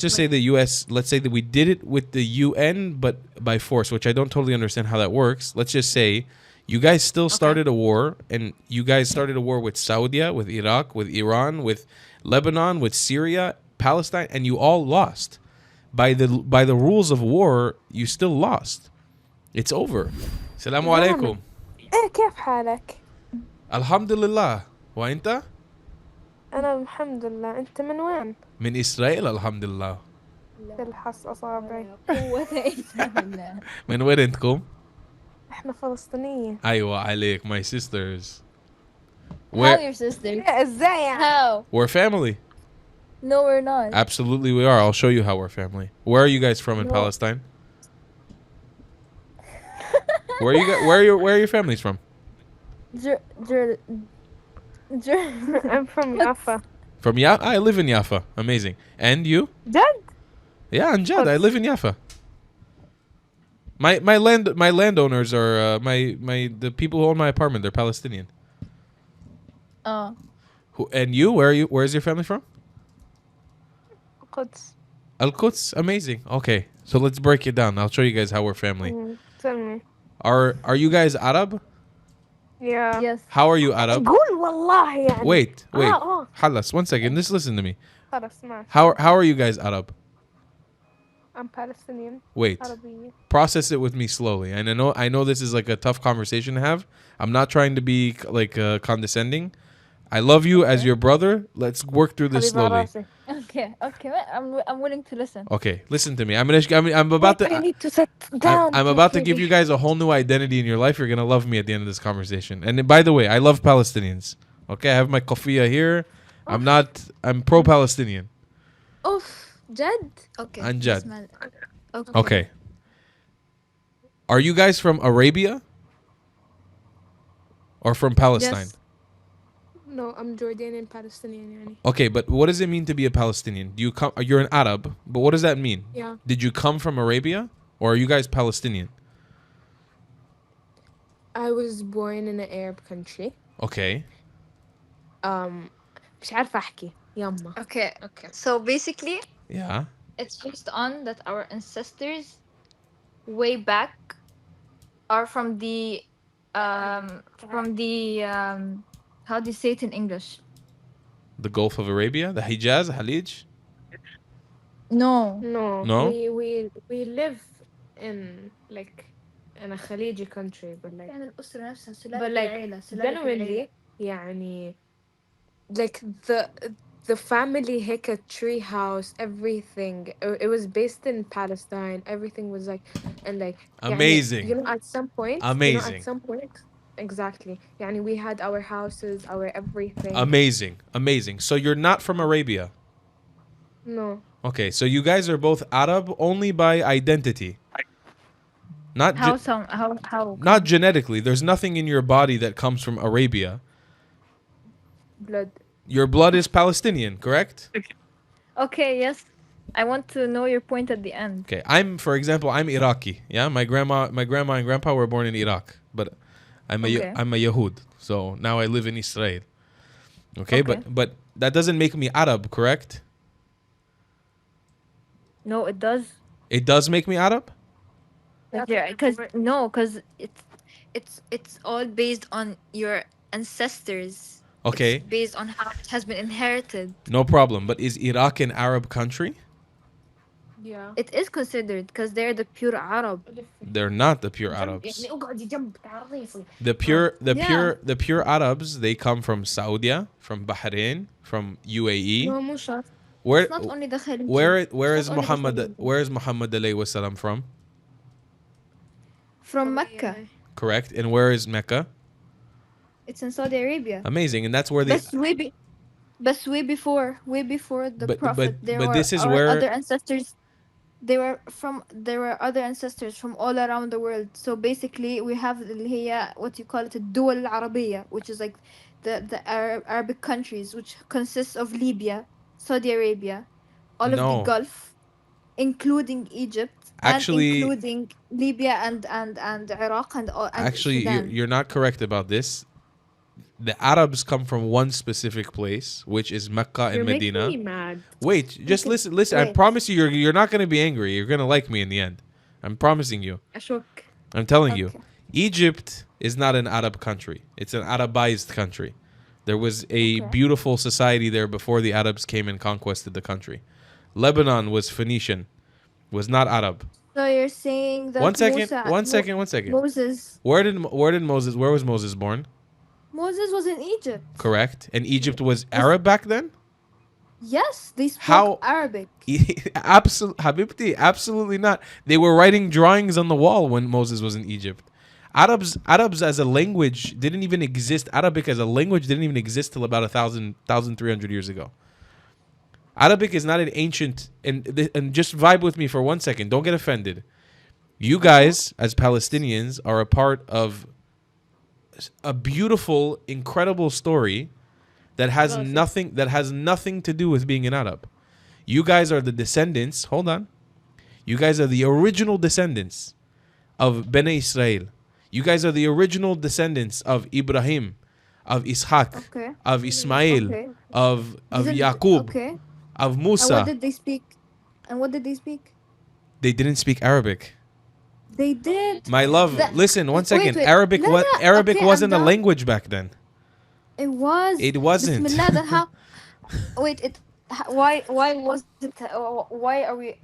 just say the U.S. Let's say that we did it with the UN, but by force, which I don't totally understand how that works. Let's just say you guys still started a war, and you guys started a war with Saudi, with Iraq, with Iran, with Lebanon, with Syria, Palestine, and you all lost. By the rules of war, you still lost. It's over. Assalamu alaikum. كيف حالك؟ Alhamdulillah. وأنت؟ أنا الحمد لله. أنت من وين؟ من إسرائيل alhamdulillah. تلحس أصابعي. قوة إلا بالله. من وين أنتكم؟ إحنا فلسطينية. أيوة عليك, my sisters. How your sister? إزاي؟ How? We're family. No, we're not. Absolutely we are. I'll show you how we're family. Where are you guys from in No. Palestine? Where are your families from? I'm from Jaffa. From Jaffa? I live in Jaffa. Amazing. And you? جد؟ Yeah, Anjad. I live in Jaffa. My landowners are the people who own my apartment. They're Palestinian. Oh. And you? Where's your family from? Quds. Al-Quds. Amazing. Okay, so let's break it down. I'll show you guys how we're family. Tell me. Are you guys Arab? Yeah. Yes. How are you Arab? قول والله يعني. Wait. آه. Halas, one second. Just listen to me. خلاص ماشي. How are you guys Arab? I'm Palestinian. Wait. عربية. Process it with me slowly. And I know this is like a tough conversation to have. I'm not trying to be like condescending. I love you as your brother. Let's work through this slowly. Okay. I'm willing to listen. Okay, listen to me. I'm about I to need to sit down. I'm about to give you guys a whole new identity in your life. You're gonna love me at the end of this conversation. And by the way, I love Palestinians. Okay, I have my kofia here. I'm pro-Palestinian. Oof. Jad? Okay. Anjad. Okay. Okay. Are you guys from Arabia? Or from Palestine? Yes. No, I'm Jordanian Palestinian يعني. Okay, but what does it mean to be a Palestinian? You're an Arab, but what does that mean? Yeah. Did you come from Arabia? Or are you guys Palestinian? I was born in an Arab country. Okay. مش عارفة أحكي. يما. Okay. So basically, Yeah. it's based on that our ancestors way back are from the how do you say it in English? The Gulf of Arabia? The Hijaz? Halij? No. No? We live in a Khaliji country, but الأسرة نفسها but genuinely يعني the family هيك tree house, everything. It was based in Palestine. Everything was Amazing. يعني, at some point. Amazing. At some point. Exactly. يعني we had our houses, our everything. Amazing. So you're not from Arabia? No. Okay, so you guys are both Arab only by identity. Not how not genetically. There's nothing in your body that comes from Arabia. Blood. Your blood is Palestinian, correct? Okay, yes. I want to know your point at the end. Okay, for example, I'm Iraqi. Yeah, my grandma and grandpa were born in Iraq, but I'm a Yahud. So now I live in Israel. Okay. But that doesn't make me Arab, correct? No, it does. It does make me Arab? Yeah, because it's all based on your ancestors. Okay. It's based on how it has been inherited. No problem. But is Iraq an Arab country? Yeah. It is considered because they're the pure Arab. They're not the pure Arabs. The pure Arabs, they come from Saudi, from Bahrain, from UAE. No, مو شرط. Where It's not only the Khalid. where is Muhammad alayhi wasallam from? From Mecca. Correct. And where is Mecca? It's in Saudi Arabia. Amazing. And that's where But way before the Prophet. But this is where other ancestors. There were other ancestors from all around the world. So basically, we have what you call it, الدول العربية, which is like the Arabic countries, which consists of Libya, Saudi Arabia, all of the Gulf, including Egypt, actually, and including Libya and Iraq and all. Actually, Sudan. you're not correct about this. the Arabs come from one specific place, which is Mecca and You're making Medina. me mad. Wait, just listen. I Wait. promise you, you're not gonna be angry. You're gonna like me in the end. I'm promising you. Ashok. I'm telling you. Okay. Egypt is not an Arab country. It's an Arabized country. There was a Okay. beautiful society there before the Arabs came and conquested the country. Lebanon was Phoenician, was not Arab. So you're saying that One second, Musa, one second, one second. Moses Where was Moses born? was in Egypt. Correct. And Egypt was Arab back then? Yes, they spoke How- Arabic. Habibti, absolutely not. They were writing drawings on the wall when Moses was in Egypt. Arabs as a language didn't even exist. Arabic as a language didn't even exist till about 1,300 years ago. Arabic is not an ancient, and just vibe with me for 1 second. Don't get offended. You guys, as Palestinians, are a part of a beautiful, incredible story that has nothing to do with being an Arab. You guys are the descendants. Hold on. You guys are the original descendants of Bnei Israel. You guys are the original descendants of Ibrahim, of Ishaq, Okay. of Ismail, Okay. of Didn't- Yaqub, Okay. of And Musa. what did they speak? They didn't speak Arabic. They did. My love, That- listen, 1 wait, second. wait. Arabic No, what no, Arabic okay, wasn't a I'm done. language back then. It was. It wasn't. Bismillah, then how? Wait, why was it? Why are we?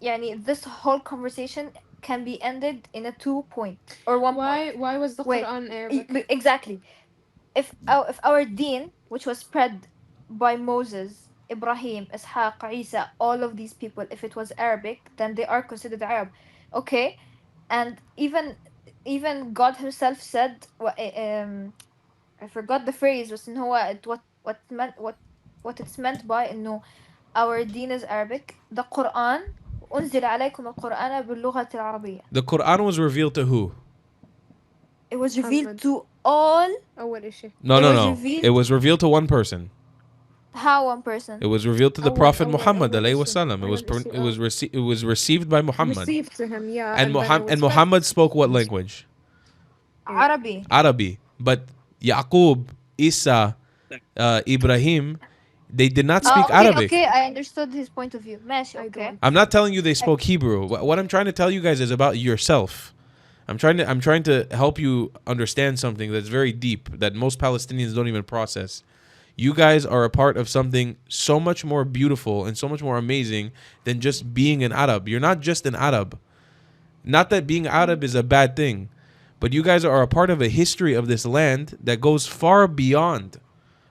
Yani, this whole conversation can be ended in a 2 point or 1 point. Why was the Wait, Quran Arabic? Exactly. If our deen, which was spread by Moses, Ibrahim, Ishaq, Isa, all of these people, if it was Arabic, then they are considered Arab. Okay, and even God Himself said, I forgot the phrase, بس إن هو what it's meant by إنه our deen is Arabic. The Quran أنزل عليكم القرآن باللغة العربية. The Quran was revealed to who? It was revealed Muhammad. to all. أول إشي. No, It no, was no. revealed- It was revealed to one person. How one person? It was revealed to the أول- Prophet أول- Muhammad أول alayhi issue. wasallam. أول issue. It was received by Muhammad. Received to him, yeah. And then it was Muhammad spoke what language? Arabic. Arabic. But Yaqub, Isa, Ibrahim, they did not speak okay, Arabic. Okay, I understood his point of view. ماشي, I okay. don't. I'm not telling you they spoke Hebrew. What I'm trying to tell you guys is about yourself. I'm trying to help you understand something that's very deep that most Palestinians don't even process. You guys are a part of something so much more beautiful and so much more amazing than just being an Arab. You're not just an Arab. Not that being Arab is a bad thing, but you guys are a part of a history of this land that goes far beyond,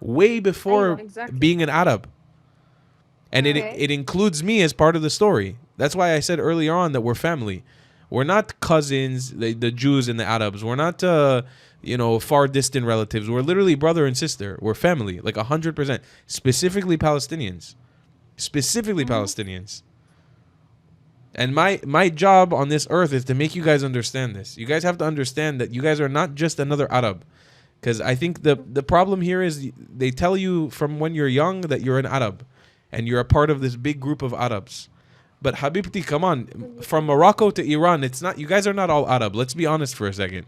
way before exactly. being an Arab. And Okay. it includes me as part of the story. That's why I said earlier on that we're family. We're not cousins, the Jews and the Arabs. We're not, far distant relatives. We're literally brother and sister. We're family, like 100%. Specifically Palestinians. Palestinians. And my job on this earth is to make you guys understand this. You guys have to understand that you guys are not just another Arab. Because I think the problem here is they tell you from when you're young that you're an Arab. And you're a part of this big group of Arabs. But Habibti, come on. From Morocco to Iran, it's not. You guys are not all Arab. Let's be honest for a second.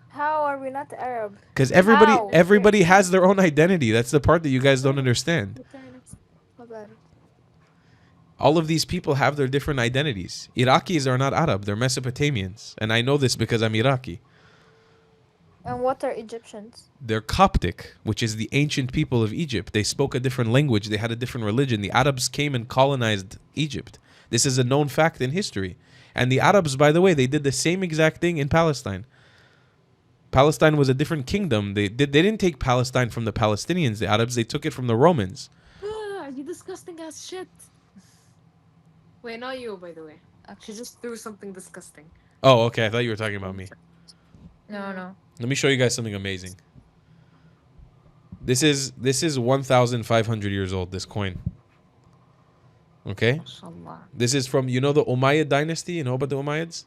How are we not Arab? Because How? everybody has their own identity. That's the part that you guys don't understand. All of these people have their different identities. Iraqis are not Arab. They're Mesopotamians. And I know this because I'm Iraqi. And what are Egyptians? They're Coptic, which is the ancient people of Egypt. They spoke a different language. They had a different religion. The Arabs came and colonized Egypt. This is a known fact in history. And the Arabs, by the way, they did the same exact thing in Palestine. Palestine was a different kingdom. They didn't take Palestine from the Palestinians, the Arabs. They took it from the Romans. You disgusting ass shit. Wait, not you, by the way. She just threw something disgusting. Oh, okay. I thought you were talking about me. No. Let me show you guys something amazing. This is 1,500 years old, this coin. Okay? Mashallah. This is from, the Umayyad dynasty? You know about the Umayyads?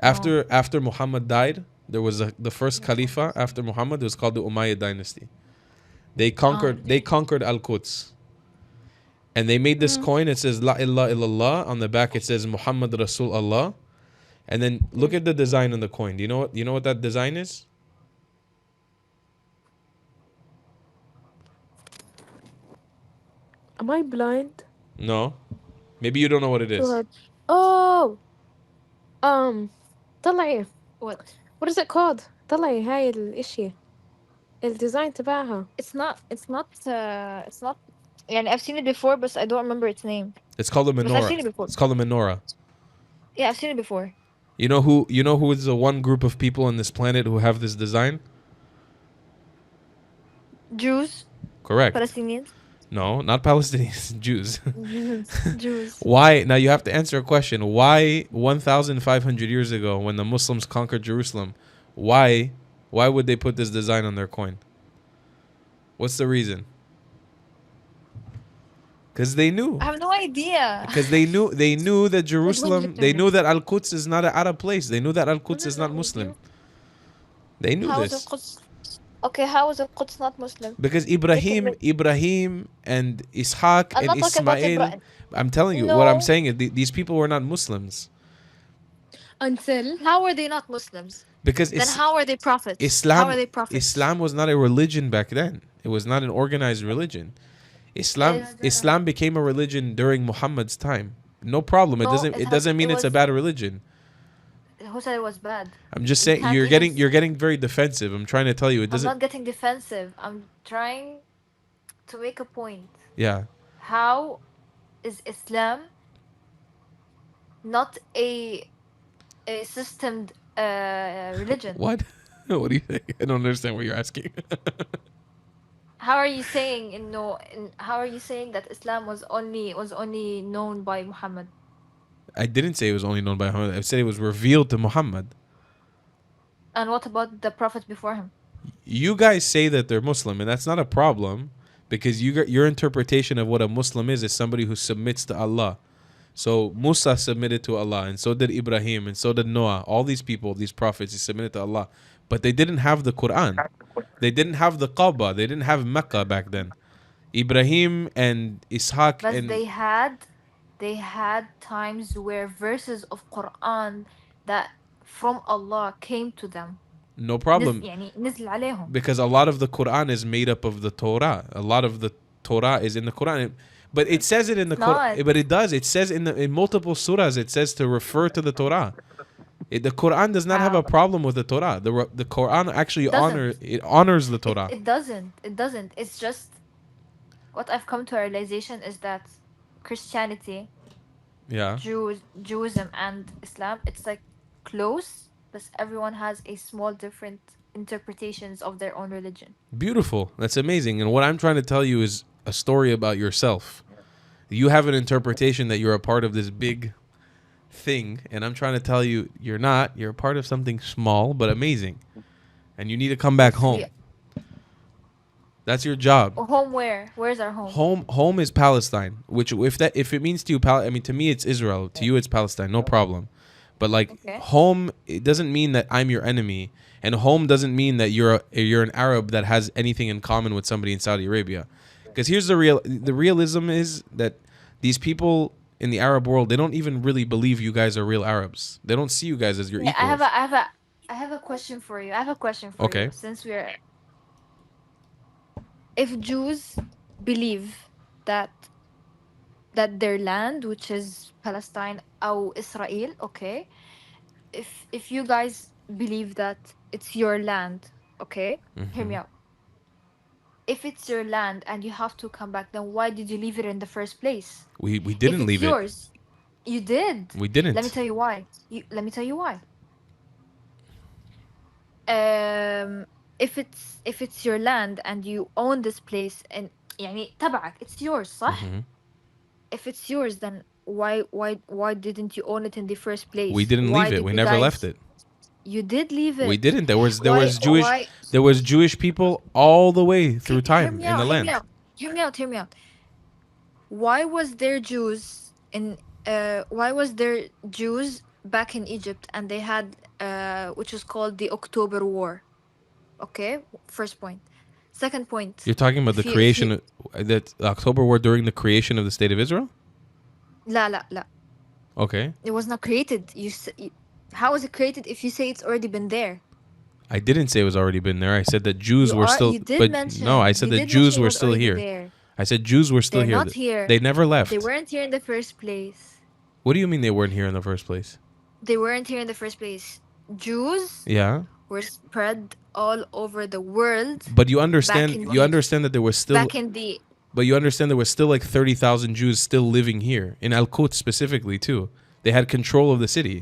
After Muhammad died, there was the first Khalifa after Muhammad. It was called the Umayyad dynasty. They conquered Al-Quds. And they made this coin. It says La ilaha illallah. On the back it says Muhammad Rasul Allah. And then look at the design on the coin. Do you know what that design is? Am I blind? No. Maybe you don't know what it is. God. Oh. طلعي. What? What is it called? طلعي هاي الاشي. الديزاين تبعها. It's not. Yeah, I've seen it before, but I don't remember its name. It's called a But I've seen menorah. it before. It's called a menorah. Yeah, I've seen it before. You know who is the one group of people on this planet who have this design? Jews. Correct. Palestinians. No, not Palestinians, Jews. Jews. Why? Now you have to answer a question. Why 1,500 years ago, when the Muslims conquered Jerusalem, why would they put this design on their coin? What's the reason? Because they knew. I have no idea. Because they knew that Jerusalem, they knew that Al-Quds is not an Arab place. They knew that Al-Quds is not Muslim. They knew How is this. Al-Quds? Okay, how is Al-Quds not Muslim? Because Ibrahim and Ishaq I'm and not talking about Ismail, Ibrahim. I'm telling you, No. what I'm saying is these people were not Muslims. Until. How are they not Muslims? Because Then how are they prophets? Islam, How are they prophets? Islam was not a religion back then. It was not an organized religion. Islam became a religion during Muhammad's time. No problem. It doesn't mean it's a bad religion. Who said it was bad? I'm just saying can't you're getting very defensive. I'm trying to tell you it I'm doesn't. not getting defensive. I'm trying to make a point. Yeah. How is Islam not a systemed religion? What? What do you think? I don't understand what you're asking. How are you saying how are you saying that Islam was only known by Muhammad? I didn't say it was only known by Muhammad. I said it was revealed to Muhammad. And what about the prophets before him? You guys say that they're Muslim, and that's not a problem because your interpretation of what a Muslim is somebody who submits to Allah. So Musa submitted to Allah, and so did Ibrahim, and so did Noah. All these people, these prophets, they submitted to Allah. But they didn't have the Quran. They didn't have the Kaaba. They didn't have Mecca back then. Ibrahim and Ishaq But and they had times where verses of Quran that from Allah came to them. no problem. يعني نزل عليهم. Because a lot of the Quran is made up of the Torah. A lot of the Torah is in the Quran. But it says it in the Quran. But it does. It says in multiple surahs, it says to refer to the Torah. The Quran does not have a problem with the Torah. The Quran actually honors the Torah. It doesn't. It's just what I've come to a realization is that Christianity, Judaism and Islam, it's like close, but everyone has a small different interpretations of their own religion. Beautiful. That's amazing. And what I'm trying to tell you is a story about yourself. You have an interpretation that you're a part of this big thing, and I'm trying to tell you you're not. You're a part of something small but amazing. And you need to come back home. That's your job. Home where? Where's our home? Home is Palestine. Which if it means to you, to me it's Israel. To you it's Palestine. No problem. But home, it doesn't mean that I'm your enemy, and home doesn't mean that you're an Arab that has anything in common with somebody in Saudi Arabia. Because here's the realism is that these people in the Arab world, they don't even really believe you guys are real Arabs. They don't see you guys as your equals. I have a question for you. Okay. Since if Jews believe that their land, which is Palestine or Israel, okay, if you guys believe that it's your land, okay, hear me out. If it's your land and you have to come back, then why did you leave it in the first place? We didn't leave yours, it. You did. We didn't. Let me tell you why. If it's your land and you own this place and يعني تبعك, it's yours, صح? If it's yours, then why didn't you own it in the first place? We didn't leave it. We never left it. You did leave it. We didn't. There was Jewish people all the way through time in the land. Hear me out. Why was there Jews back in Egypt and they had which is called the October War? Okay, first point. Second point. You're talking about the creation of that October War during the creation of the state of Israel? La. Okay. It was not created. How was it created if you say it's already been there? I didn't say it was already been there. I said that Jews were still, You did but no, I mention, said you that did mention Jews it were was still already here. there. I said Jews were still They're here. not here. They never They left. weren't here in the first place. What do you mean they weren't here in the first place? They weren't here in the first place. Jews Yeah, were spread all over the world but you back understand. in You the understand that there was still. back in the But you understand there was still like 30,000 Jews still living here in Al Quds specifically too. They had control of the city.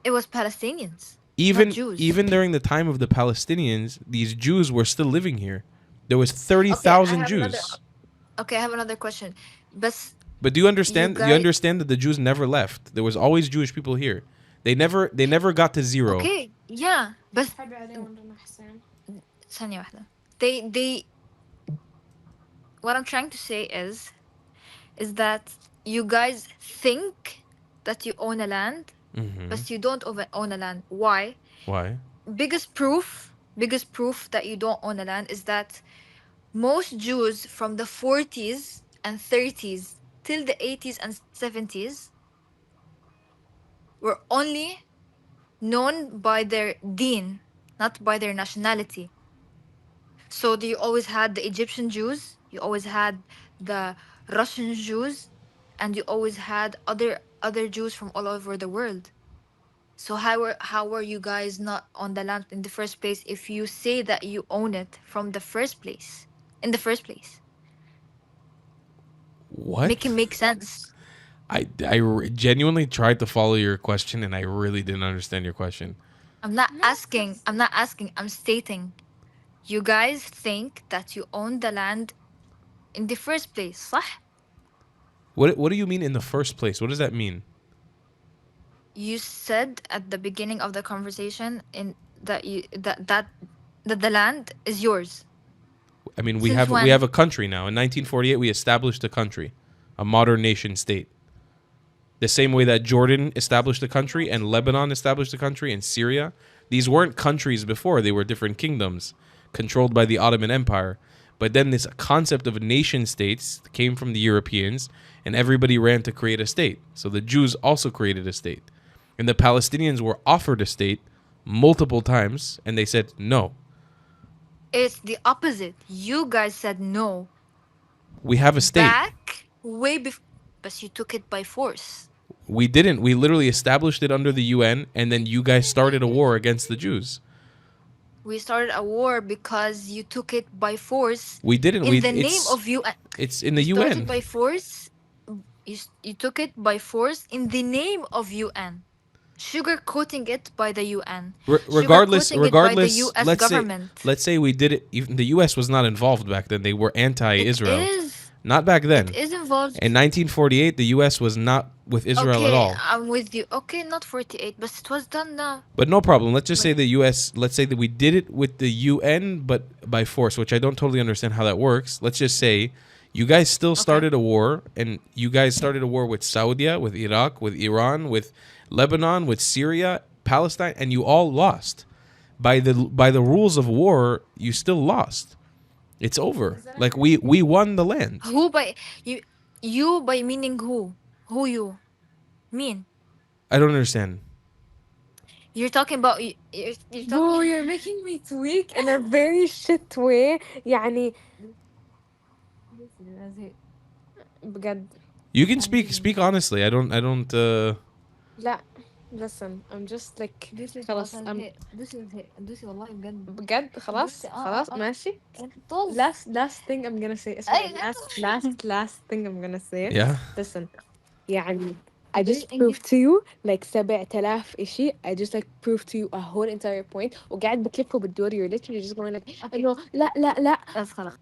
it was Palestinians, not Even Jews. even during the time of the Palestinians, these Jews were still living here. There was Okay, I 30,000 have another Jews. okay, I have another question. But But do you you understand? You guys understand that the Jews never left. There was always Jewish people here. They never got to zero. okay, yeah, بس حبي عليهم رنا حسين. ثانية واحدة. They what I'm trying to say is that you guys think that you own a land, but you don't own a land. Why? Why? Biggest proof that you don't own a land is that most Jews from the 40s and 30s till the 80s and 70s were only known by their deen, not by their nationality. So you always had the Egyptian Jews, you always had the Russian Jews, and you always had other Jews from all over the world. So how were you guys not on the land in the first place if you say that you own it from the first place? In the first place. What? Make it make sense. I genuinely tried to follow your question and I really didn't understand your question. I'm not asking, I'm stating. You guys think that you own the land in the first place, صح? What do you mean in the first place? What does that mean? You said at the beginning of the conversation that the land is yours. I mean, Since we when? have a country now. In 1948, we established a country, a modern nation state. The same way that Jordan established a country and Lebanon established a country and Syria. These weren't countries before. They were different kingdoms controlled by the Ottoman Empire. But then this concept of nation states came from the Europeans and everybody ran to create a state. So the Jews also created a state. And the Palestinians were offered a state multiple times and they said no. It's the opposite. You guys said no. We have a state. Back way before, but you took it by force. We didn't. We literally established it under the UN and then you guys started a war against the Jews. We started a war because you took it by force. We didn't. In the name of UN. It's in the You UN. started by force. You took it by force in the name of UN. Sugarcoating it by the UN. Regardless, Sugarcoating it by the regardless. US government. Let's say we did it. Even the US was not involved back then. They were anti-Israel. It is. Not back then. It is involved. In 1948, the US was not with Israel at all. I'm with you. Okay, not 48, but it was done now. But no problem. Let's just say the US. Let's say that we did it with the UN, but by force, which I don't totally understand how that works. Let's just say you guys still started a war, and you guys started a war with Saudi, with Iraq, with Iran, with Lebanon, with Syria, Palestine, and you all lost. By the rules of war, you still lost. It's over. Like we won the land. Who by you? You by meaning who? Who you? Mean? I don't understand. You're talking about you're Bro, talking. you're making me tweak in a very shit way. يعني بجد. You can speak honestly. I don't لا listen I'm just like خلاص دوسي والله بجد. بجد خلاص خلاص ماشي. طز. last thing I'm gonna say last thing I'm gonna say. Yeah. Listen يعني I just proved to you like 7000 إشي. I just like proved to you a whole entire point وقاعد بتلف وبتدور. You're literally just going like no لا بس خلاص.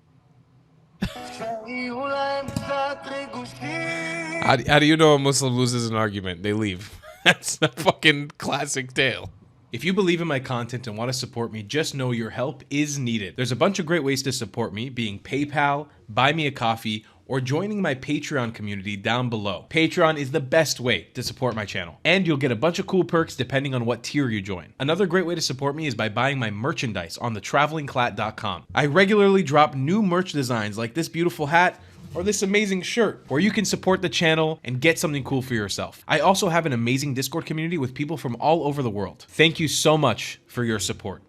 How do you know a Muslim loses an argument? They leave. That's a fucking classic tale. If you believe in my content and want to support me, just know your help is needed. There's a bunch of great ways to support me, being PayPal, Buy Me a Coffee, or joining my Patreon community down below. Patreon is the best way to support my channel, and you'll get a bunch of cool perks depending on what tier you join. Another great way to support me is by buying my merchandise on thetravelingclat.com. I regularly drop new merch designs like this beautiful hat, or this amazing shirt, or you can support the channel and get something cool for yourself. I also have an amazing Discord community with people from all over the world. Thank you so much for your support.